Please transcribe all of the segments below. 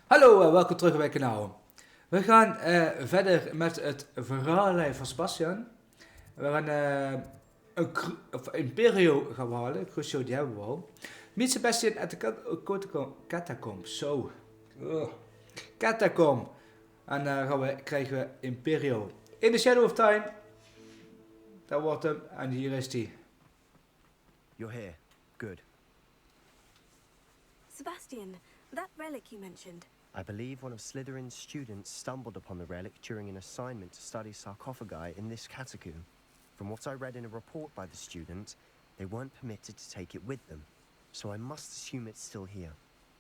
Hallo en welkom terug bij het kanaal. We gaan verder met het verhaallijn van Sebastiaan. We gaan een Imperio gaan we halen. Crucio die hebben we al. Meet Sebastiaan at de Catacomb. Zo. Catacomb. En dan krijgen we Imperio. In the Shadow of Time. Dat wordt hem. En hier is die. You're here. Good. Sebastiaan, that relic you mentioned. I believe one of Slytherin's students stumbled upon the relic during an assignment to study sarcophagi in this catacomb. From what I read in a report by the student, they weren't permitted to take it with them, so I must assume it's still here.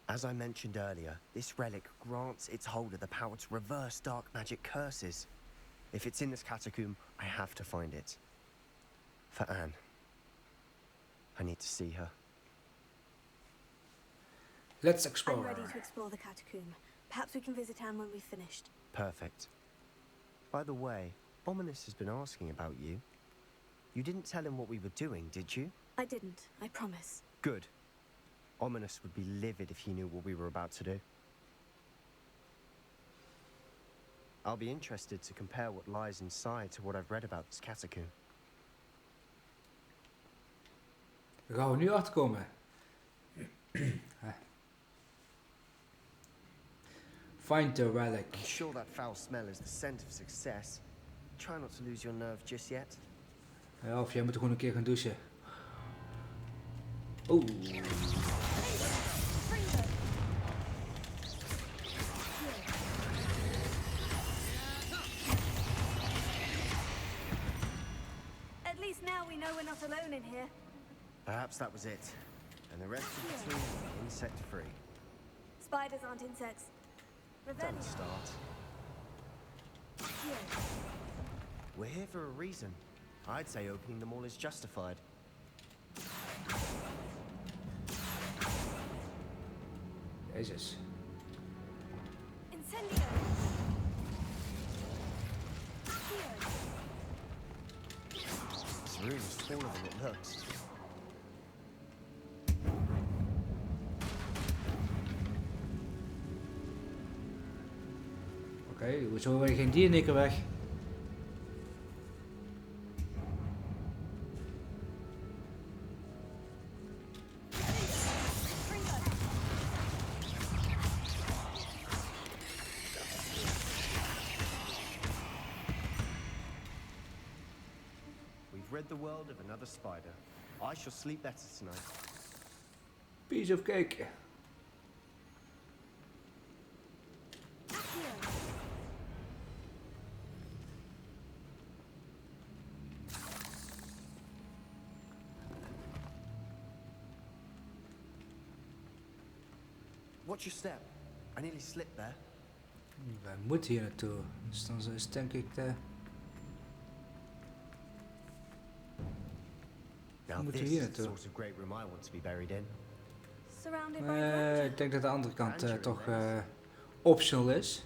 As I mentioned earlier, this relic grants its holder the power to reverse dark magic curses. If it's in this catacomb, I have to find it. For Anne. I need to see her. Let's explore. I'm ready to explore the catacomb. Perhaps we can visit Anne when we've finished. Perfect. By the way, Ominous has been asking about you. You didn't tell him what we were doing, did you? I didn't, I promise. Good. Ominous would be livid if he knew what we were about to do. I'll be interested to compare what lies inside to what I've read about this catacomb. Daar gaan we nu achterkomen. Find the relic. I'm sure that foul smell is the scent of success. Try not to lose your nerve just yet. Ja, of jij moet gewoon een keer gaan douchen. Oeh. At least now we know we're not alone in here. Perhaps that was it. And the rest of the team insect-free. Spiders aren't insects. Don't start. Here. We're here for a reason. I'd say opening them all is justified. Jezus. Incendio. Here. This room is taller than it looks. Oké, hoezo ben je geen diernikker weg? We've read the world of another spider. I shall sleep better tonight. Piece of cake. Watch your step. I nearly slipped there. Wij moeten hier naartoe. Dus dan is denk ik de... Now Moeten we this hier is the naartoe? sort of great room I want to be buried in. Surrounded by grandeur. Ik denk dat de andere kant toch optional is.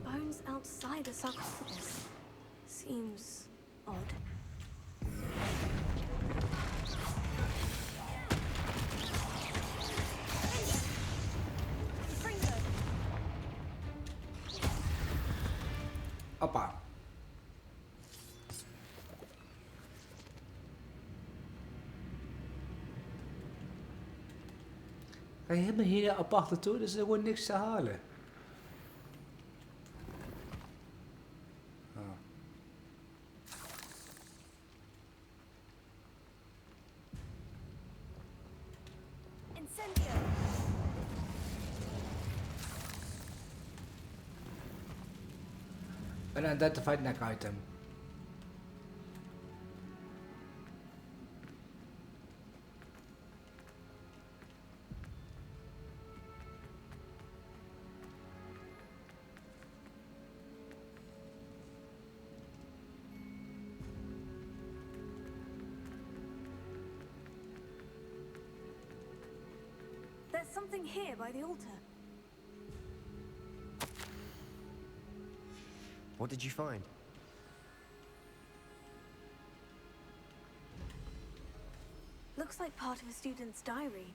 Bones outside the sarcophagus. Seems odd. Appa. Ga je helemaal hier apart naartoe, dus er wordt niks te halen. Oh. Incendio. An identified neck item. There's something here by the altar. What did you find? Looks like part of a student's diary.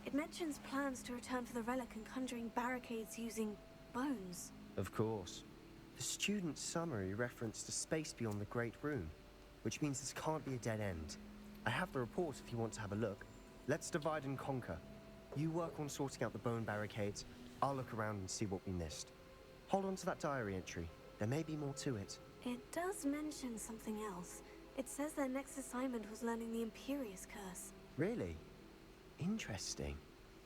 It mentions plans to return for the relic and conjuring barricades using bones. Of course. The student's summary referenced a space beyond the Great Room, which means this can't be a dead end. I have the report if you want to have a look. Let's divide and conquer. You work on sorting out the bone barricades. I'll look around and see what we missed. Hold on to that diary entry. There may be more to it. It does mention something else. It says their next assignment was learning the Imperious Curse. Really? Interesting.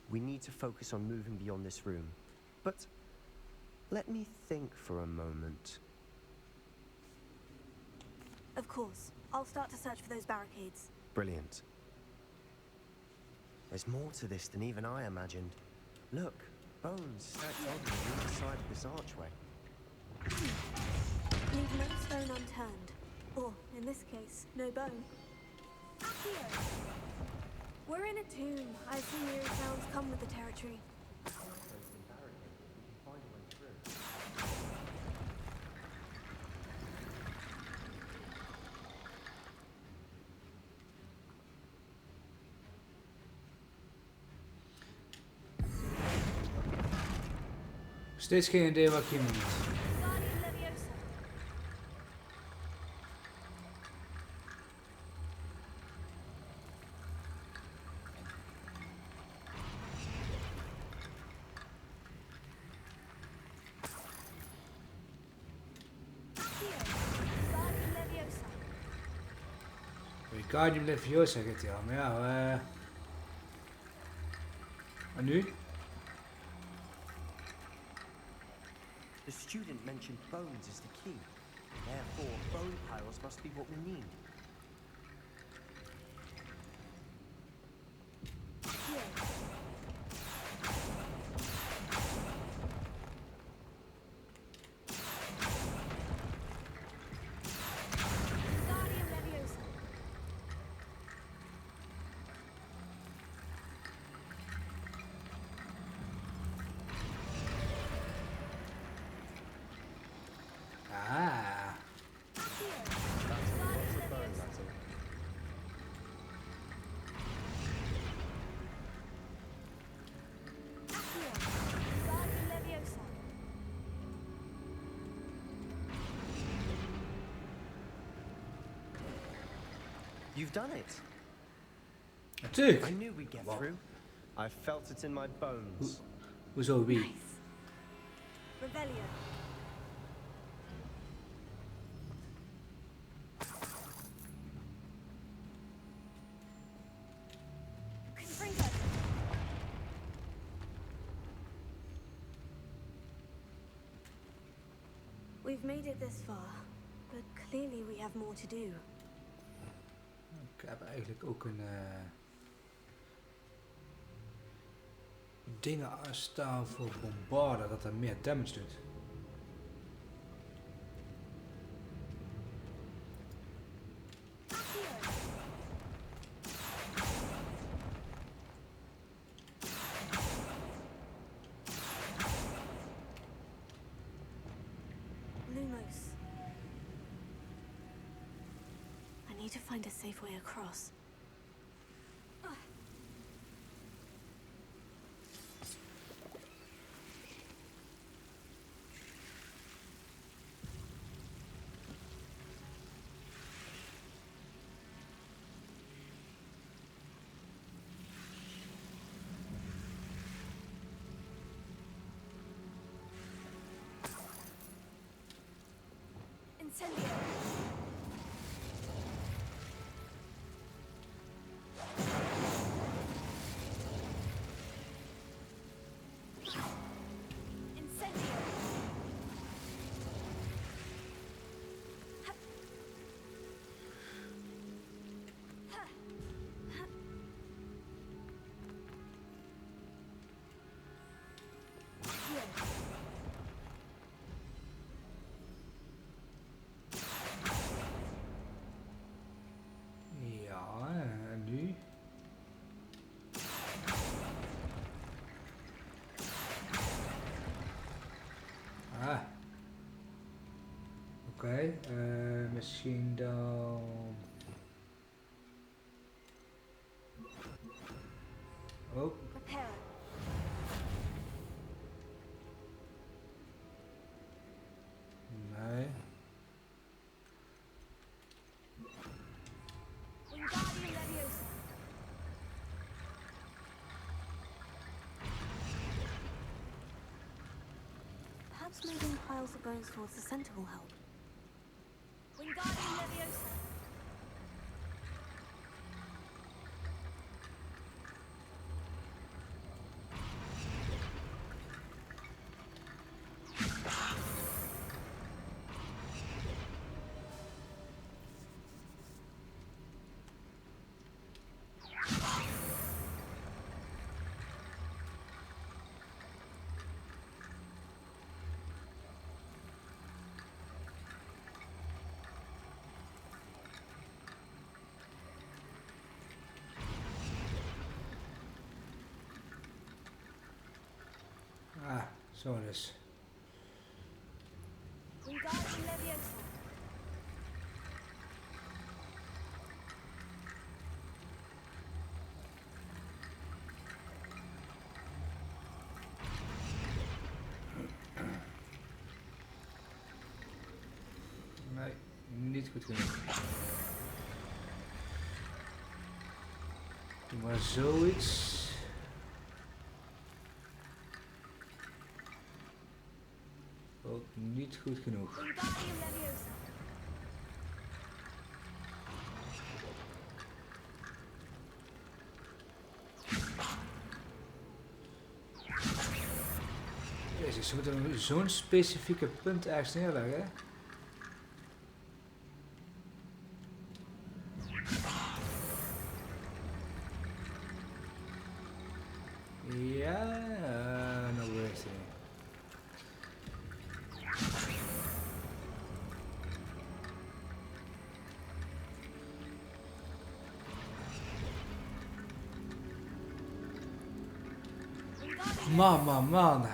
We need to focus on moving beyond this room. But let me think for a moment. Of course. I'll start to search for those barricades. Brilliant. There's more to this than even I imagined. Look, bones stacked oddly on either side of this archway. Leave no stone unturned. Or, in this case, no bone. Here. We're in a tomb. I assume eerie sounds come with the territory. Steeds geen idee wat ik hier moet. Wingardium Leviosa gaat hij al, maar ja, en nu? The student mentioned bones as the key. Therefore, bone piles must be what we need. You've done it. Natuurlijk. I knew we'd get through. I felt it in my bones. Hoezo wie? Nice. Rebellion. Confringo. We've made it this far, but clearly we have more to do. Ik heb eigenlijk ook een dingen aanstaan voor bombarden dat er meer damage doet. Lumos. I need to find a safe way across. Incendio. Incendio. Ja, en nu? Ah. Oké, misschien dan... Oh. Perhaps moving piles of bones towards the center will help. Wingardium Leviosa. Ah, zo dus. Wingardium Leviosa. Nee, niet goed genoeg. Doe maar zoiets. Ook niet goed genoeg. Wingardium Leviosa. Jezus, ze moeten zo'n specifieke punt ergens neerleggen. Ja, nou beweegt hij niet. Man.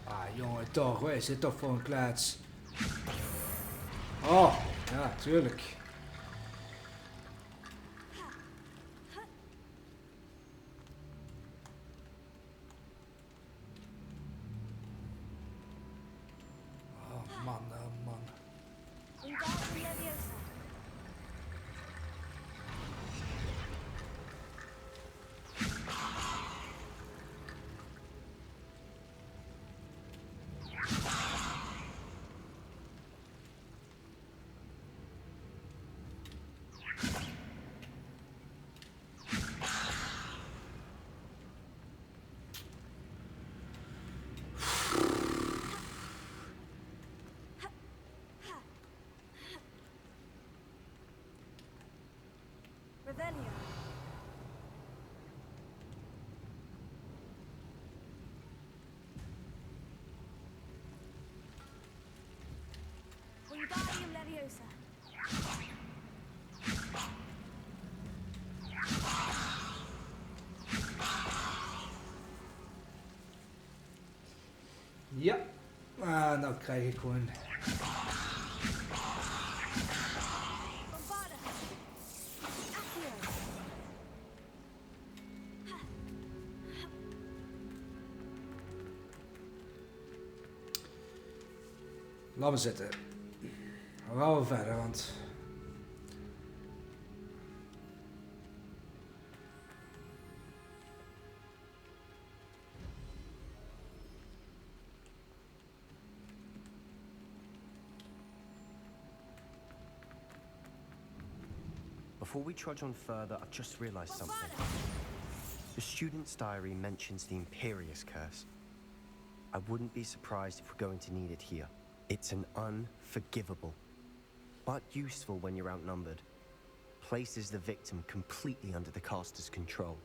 Ah, jongen, toch, wat is dit toch voor een klets? Oh, ja, tuurlijk. Oh, man. Wingardium Leviosa. Revelio. Wingardium Leviosa. Ja. Ah, nou krijg ik gewoon... Bombarda. Accio. Laat me zitten. Dan gaan we verder, want... Before we trudge on further, I've just realized something. The student's diary mentions the Imperious Curse. I wouldn't be surprised if we're going to need it here. It's an unforgivable, but useful when you're outnumbered. Places the victim completely under the caster's control.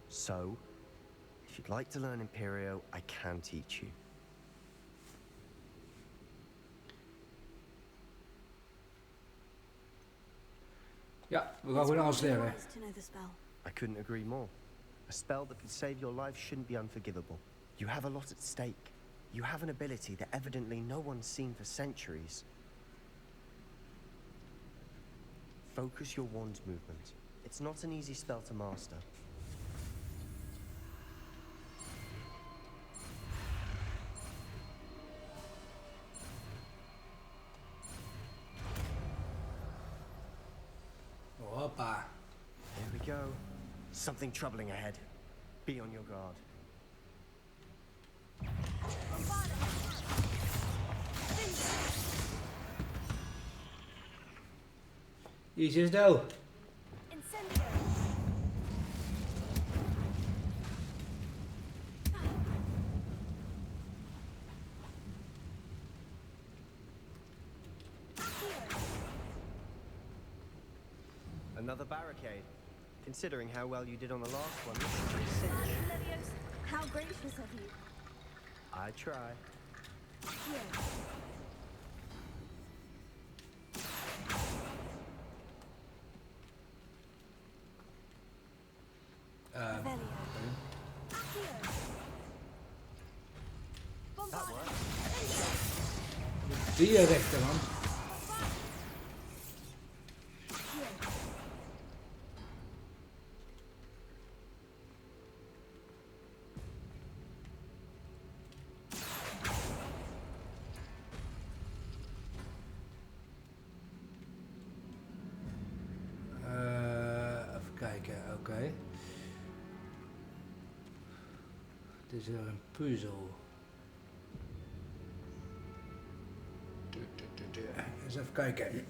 So, if you'd like to learn Imperio, I can teach you. Ja, we gaan gewoon alles leren. To know the spell. I couldn't agree more. A spell that could save your life shouldn't be unforgivable. You have a lot at stake. You have an ability that evidently no one's seen for centuries. Focus your wand's movement. It's not an easy spell to master. Something troubling ahead. Be on your guard. Easy as dough. Incendio. Another barricade. Considering how well you did on the last one, this should be a cinch. Leviosa. How gracious of you. I try. Here. Revelio. Here. That Bombard. worked. Die rechter man. Here. Even kijken, oké. Het is weer een puzzel. Eens even kijken.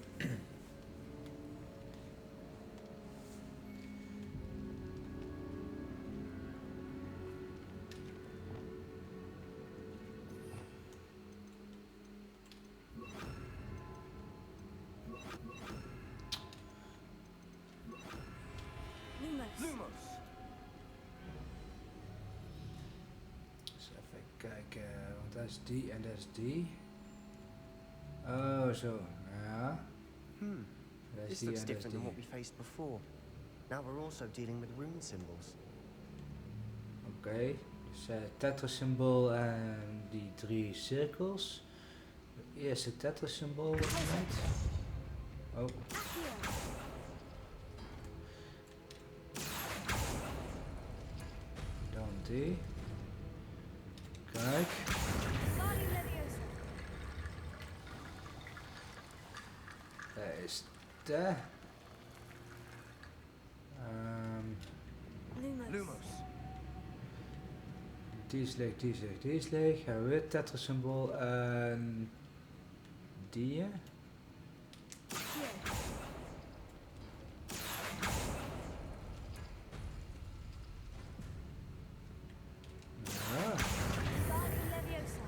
Lumos. Lumos. Eens even kijken, want dat is die en dat is die. Oh, zo, ja. Dat is This die looks en dat is different than what die. we faced before. Now we're also dealing with rune symbols. Oké, dus tetrasymbool en die 3 cirkels. Het eerste tetrasymbool wat je meent. Oh, Here. dan die. Kijk. Barley Leviosa. Dat is de. Lumos. Lumos. Die is leeg, die is leeg, die is leeg. Hebben we het tetrasymbool en die. Here. Ja, Barley Leviosa.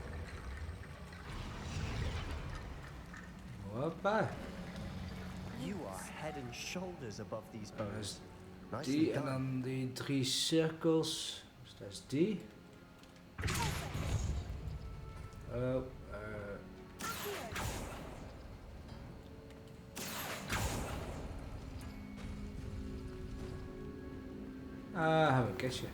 hoppa. You are head and shoulders above these Dat bows. is Nicely die en done. dan die 3 cirkels. Dus dat is die. Oh, Here. hebben we een kistje.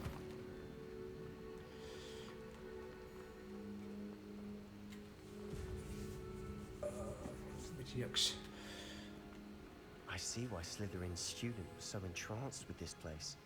Een beetje jaks. I see why Slytherin's student was so entranced with this place.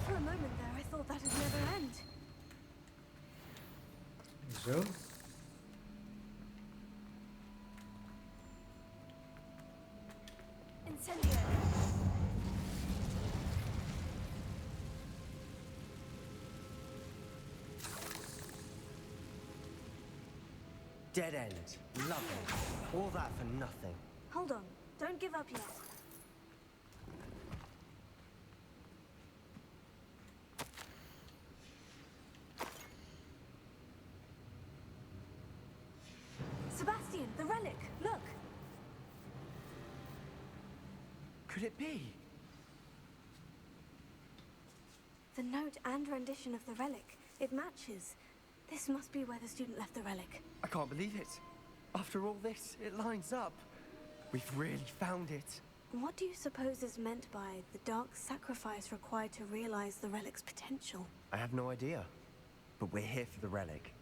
For a moment there, I thought that'd never end. Zo. Incendio. Dead end. Lovely. All that for nothing. Hold on. Don't give up yet. Sebastian, the relic. Look. could it be? The note and rendition of the relic. It matches. This must be where the student left the relic. I can't believe it. After all this, it lines up. We've really found it. What do you suppose is meant by the dark sacrifice required to realize the relic's potential? I have no idea. But we're here for the relic.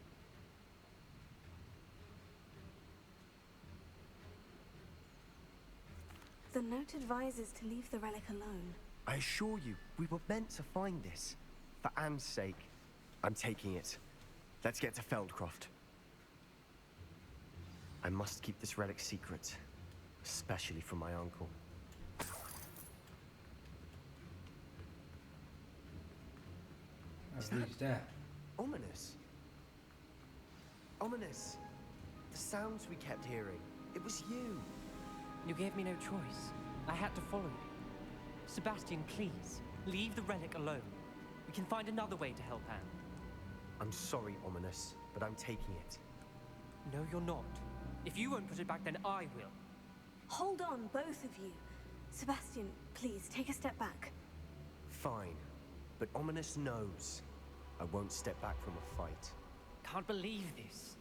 The note advises to leave the relic alone. I assure you, we were meant to find this. For Anne's sake, I'm taking it. Let's get to Feldcroft. I must keep this relic secret, especially from my uncle. Is that there? Ominous. Ominous. The sounds we kept hearing. It was you. You gave me no choice. I had to follow you. Sebastian, please, leave the relic alone. We can find another way to help Anne. I'm sorry, Ominous, but I'm taking it. No, you're not. If you won't put it back, then I will. Hold on, both of you. Sebastian, please, take a step back. Fine. But Ominous knows I won't step back from a fight. Can't believe this.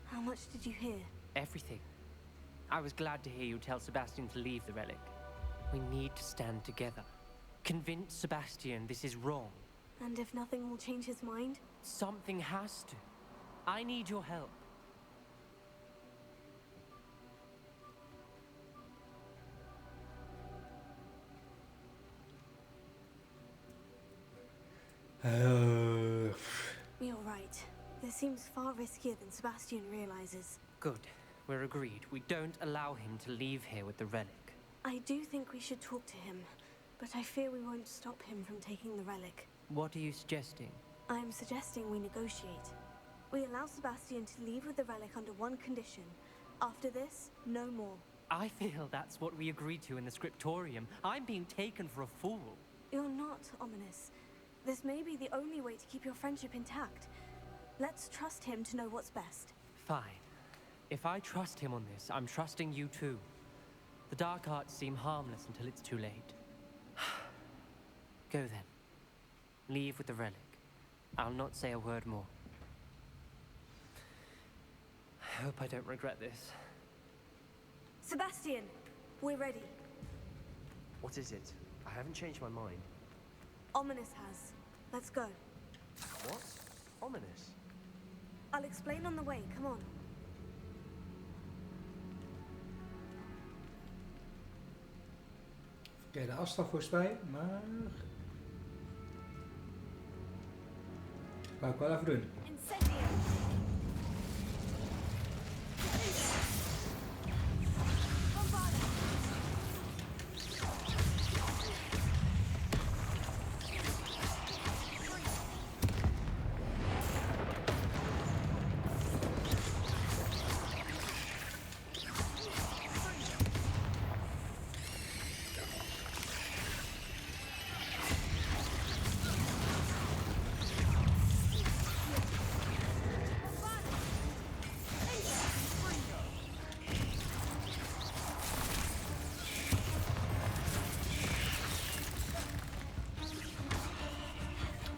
How much did you hear? Everything. I was glad to hear you tell Sebastian to leave the relic. We need to stand together. Convince Sebastian this is wrong. And if nothing will change his mind? Something has to. I need your help. You're right. This seems far riskier than Sebastian realizes. Good. We're agreed. We don't allow him to leave here with the relic. I do think we should talk to him, but I fear we won't stop him from taking the relic. What are you suggesting? I'm suggesting we negotiate. We allow Sebastian to leave with the relic under one condition. After this, no more. I feel that's what we agreed to in the scriptorium. I'm being taken for a fool. You're not, Ominous. This may be the only way to keep your friendship intact. Let's trust him to know what's best. Fine. If I trust him on this, I'm trusting you too. The dark arts seem harmless until it's too late. Go then. Leave with the relic. I'll not say a word more. I hope I don't regret this. Sebastian, we're ready. What is it? I haven't changed my mind. Ominous has. Let's go. What? Ominous? I'll explain on the way. Come on. Verkeerde afslag volgens mij, maar... Ga ik wel even doen. Incendio!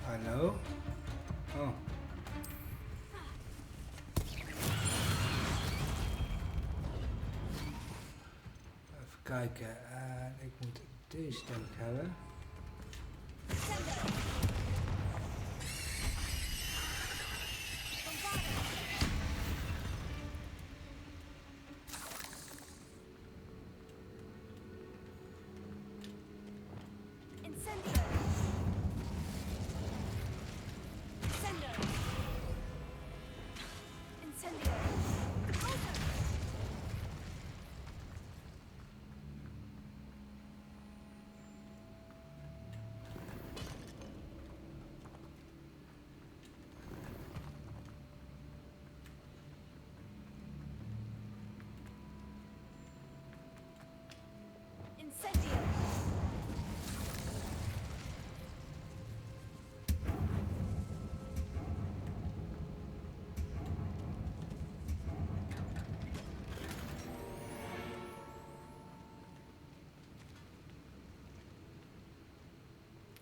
Hallo? Oh. Even kijken. En ik moet deze denk ik hebben.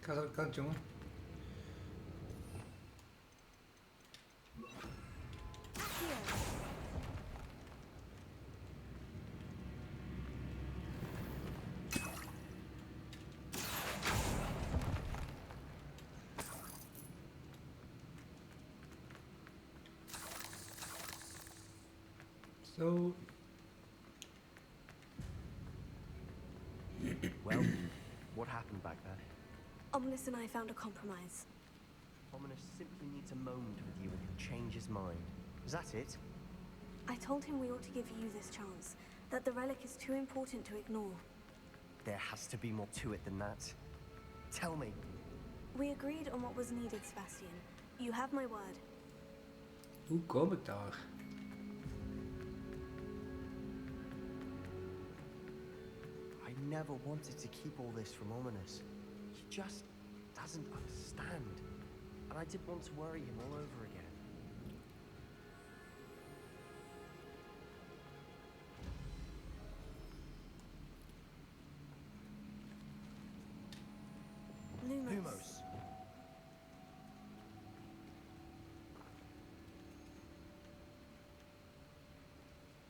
ga aan de kant, jongen. Zo. Well, what happened back there? Ominous and I found a compromise. Ominous simply needs a moment with you and he'll change his mind. Is that it? I told him we ought to give you this chance, that the relic is too important to ignore. There has to be more to it than that. Tell me. We agreed on what was needed, Sebastiaan. You have my word. Hoe kom ik daar? I never wanted to keep all this from Ominous. He just doesn't understand. And I didn't want to worry him all over again. Lumos.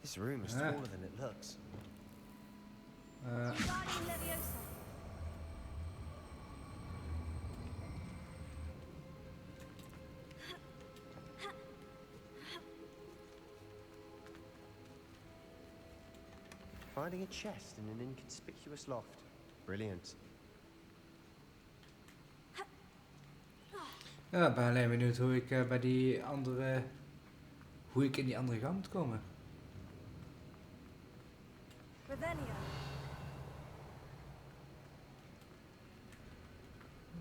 This room is taller than it looks. Guardian Leviosa. Finding a chest in an inconspicuous loft. Brilliant. Ja, ik ben alleen benieuwd hoe ik bij die andere... Hoe ik in die andere gang moet komen. Revelio.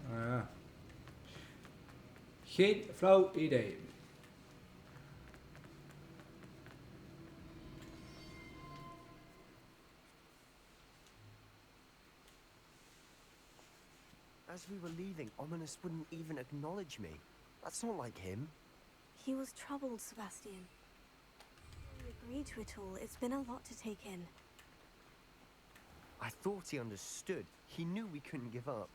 Ja. Geen flauw idee. As we were leaving, Ominous wouldn't even acknowledge me. That's not like him. He was troubled, Sebastiaan. We agreed to it all. It's been a lot to take in. I thought he understood. He knew we couldn't give up.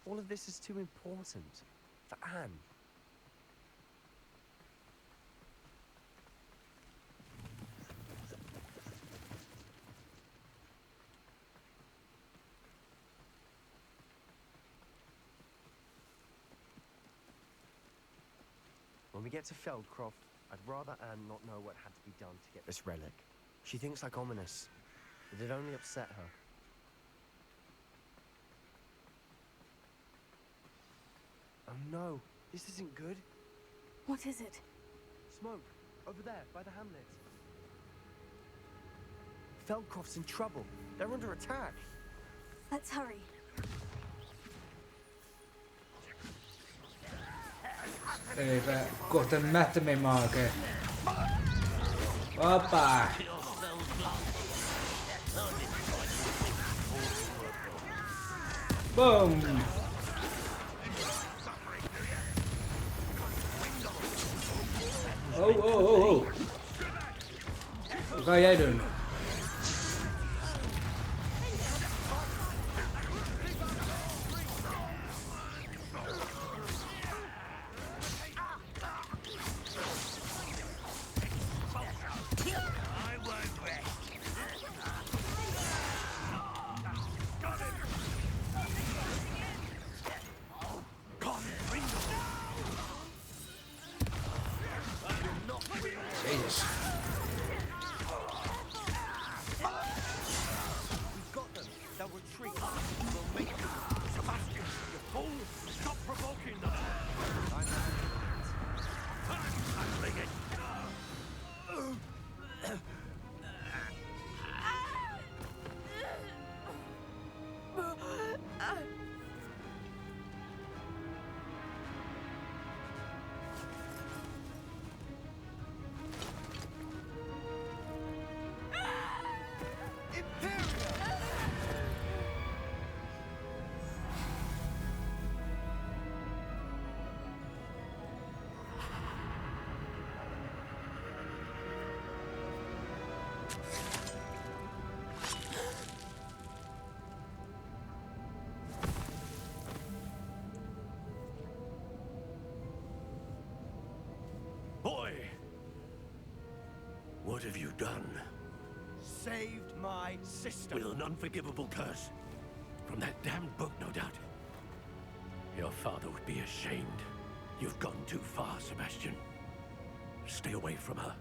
All of this is too important. For Anne. When we get to Feldcroft, I'd rather Anne not know what had to be done to get this relic. She thinks like Ominous, but it only upset her. Oh no, this isn't good. What is it? Smoke, over there, by the hamlet. Feldcroft's in trouble. They're under attack. Let's hurry. Even korte metten mee maken. Hoppa. Boom. Oh, oh, oh, oh. Wat ga jij doen? have you done? Saved my sister. With an unforgivable curse. From that damned book, no doubt. Your father would be ashamed. You've gone too far, Sebastian. Stay away from her.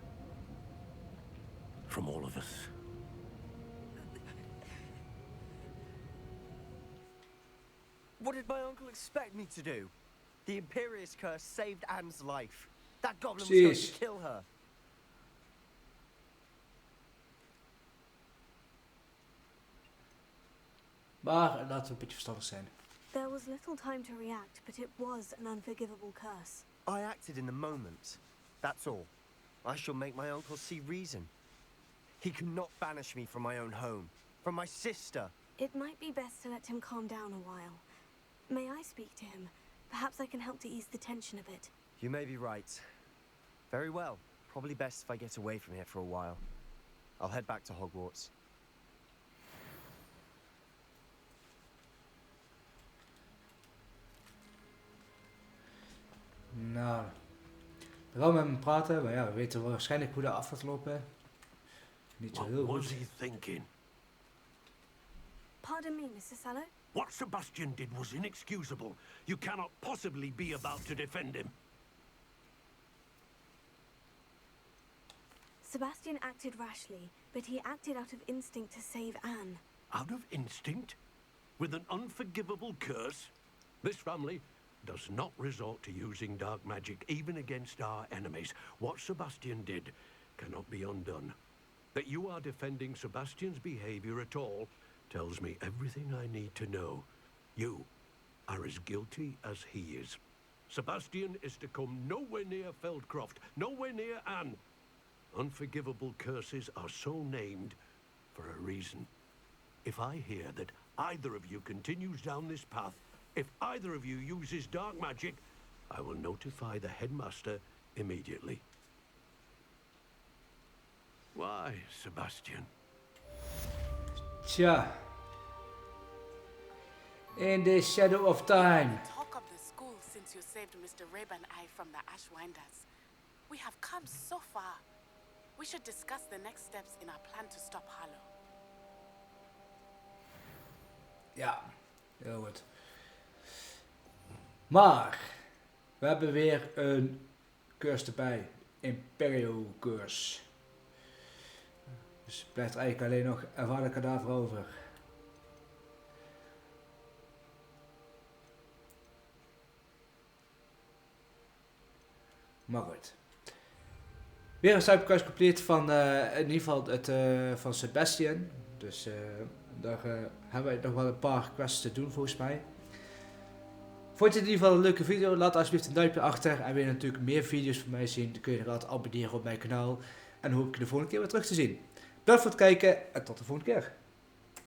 From all of us. What did my uncle expect me to do? The Imperious curse saved Anne's life. That goblin was going Precies. to kill her. Maar laten we een beetje verstandig zijn. There was little time to react, but it was an unforgivable curse. I acted in the moment. That's all. I shall make my uncle see reason. He cannot banish me from my own home. From my sister. It might be best to let him calm down a while. May I speak to him? Perhaps I can help to ease the tension a bit. You may be right. Very well. Probably best if I get away from here for a while. I'll head back to Hogwarts. Nou, we gaan met hem praten, maar ja, we weten waarschijnlijk hoe dat af gaat lopen. Niet zo What heel was goed. he thinking? Pardon me, Mr. Sallow? What Sebastian did was inexcusable. You cannot possibly be about to defend him. Sebastian acted rashly, but he acted out of instinct to save Anne. Out of instinct? With an unforgivable curse? This family does not resort to using dark magic even against our enemies. What Sebastian did cannot be undone. That you are defending Sebastian's behavior at all tells me everything I need to know. You are as guilty as he is. Sebastian is to come nowhere near Feldcroft, nowhere near Anne. Unforgivable curses are so named for a reason. If I hear that either of you continues down this path, if either of you uses dark magic, I will notify the headmaster immediately. Why, Sebastian? Tja. In the shadow of time. Talk of the school since you saved Mr. Rabe and I from the Ashwinders. We have come so far. We should discuss the next steps in our plan to stop Harlow. Ja, heel goed. Maar, we hebben weer een cursus erbij. Imperio cursus. Dus blijft er eigenlijk alleen nog ervaren kadaver over. Maar goed. Weer een cyberquest compleet van in ieder geval het van Sebastiaan. Dus daar hebben we nog wel een paar quests te doen volgens mij. Vond je het in ieder geval een leuke video? Laat alsjeblieft een duimpje achter. En wil je natuurlijk meer video's van mij zien, dan kun je er altijd abonneren op mijn kanaal. En dan hoop ik je de volgende keer weer terug te zien. Bedankt voor het kijken en tot de volgende keer.